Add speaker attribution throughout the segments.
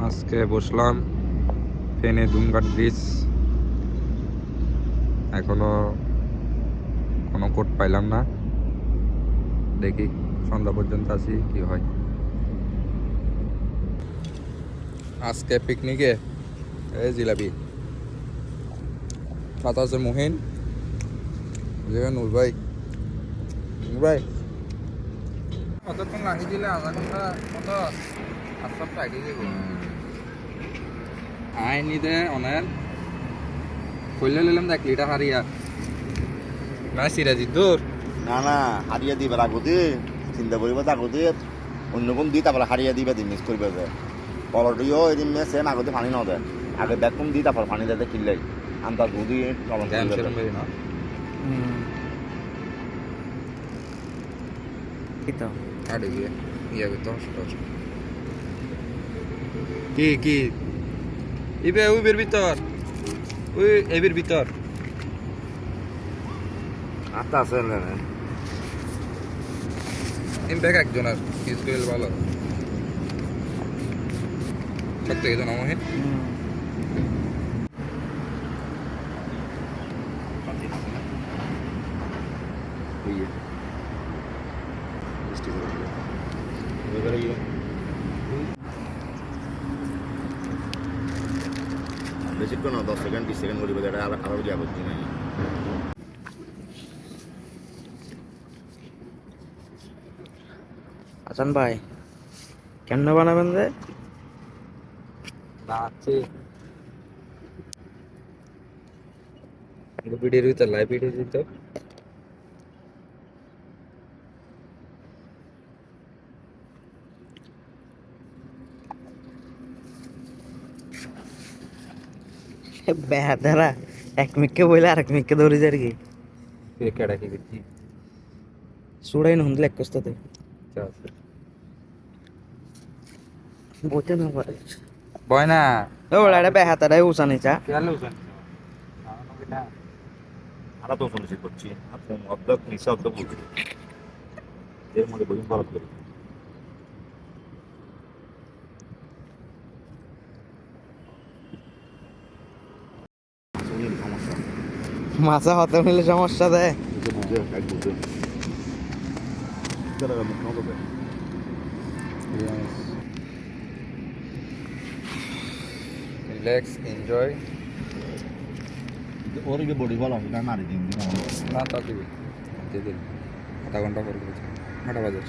Speaker 1: আজকে বসলাম ফেনে দুমঘাট ব্রিজ, এখনো কোনো কোট পাইলাম না। দেখি সন্ধ্যা পর্যন্ত আছি কি হয়। আজকে পিকনিকে এই জিলাপি সাথে আছে মুহিন, নূর ভাই। নূর ভাই কতক্ষণ লাগিয়ে দিলে আধা ঘন্টা মতো আসাম লাগিয়ে দেবো আই নিতে অনেক কইলে নিলাম 1 লিটার হারিয়া না সিরাজি দূর
Speaker 2: না না হারিয়ে দিবার আগতে চিন্তা করিব আগতে অন্য কোন দি তারপরে হারিয়ে দিবে দিন মিস করবে যে পলটিও এদিন মে সেম আগতে পানি না দেয় আগে ব্যাকুম দি তারপর পানি দিতে কিনলাই আন্তা দুধি লবণ করবে
Speaker 1: না
Speaker 3: Itu.
Speaker 1: ada dia iya betul কি ইবে উবের ভিতর ওই এবের ভিতর
Speaker 2: আস্তে আস্তে না
Speaker 1: ইমপ্যাক একজন আর ইউজ করলে ভালো সব থেকে জন আমার
Speaker 2: বেশিক্ষণ 10 সেকেন্ড 20 সেকেন্ড করিব এটা আরো দিয়া করছি না
Speaker 3: Hasan ভাই কেমনে বানাবেন রে?
Speaker 1: আছে ভিডিওর ভিতর লাইভ ভিডিও দিত
Speaker 3: বেহাদারা এক মিনিটকে বইলে আরেক মিনিটকে দৌড়ে যায় কি
Speaker 1: কেডা কি দিচ্ছি
Speaker 3: সুড়াই না হুন্দলে একস্তাতে বইতে না পারে
Speaker 1: বয় না
Speaker 3: ও বড়া বেহাদারাই উসানি চা
Speaker 1: কেন উসান
Speaker 2: আরা তো শুনছি করছি আপনি অর্ধেক নিচে অর্ধেক বলছি এর মধ্যে বই ভালো করে
Speaker 3: মাছা হতে নিলে সমস্যা দেয়
Speaker 1: রিল্যাক্স এনজয়
Speaker 2: ওর যে বডি ভালো এটা মারি দিন
Speaker 1: না তা দিবি দিন আধা ঘন্টা পরে দিবি 8টা বাজে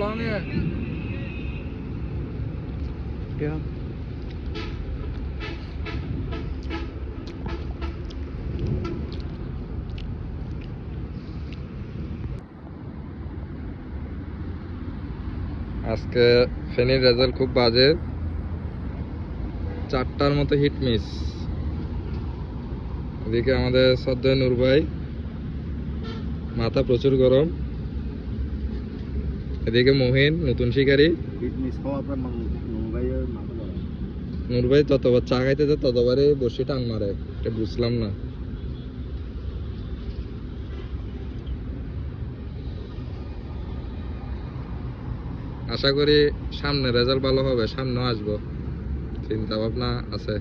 Speaker 1: long है
Speaker 3: क्या
Speaker 1: আজকে ফেনীর রেজাল্ট খুব বাজে 4টার মতো হিট মিস এদিকে আমাদের শ্রদ্ধেয় নূর ভাই মাথা প্রচুর গরম এদিকে মহিন নতুন শিকারী নূর ভাই ততবার চা খাইতে যায় ততবারে বসে টান মারে এটা বুঝলাম না আশা করি সামনে রেজাল্ট ভালো হবে সামনেও আসবো চিন্তা ভাবনা আছে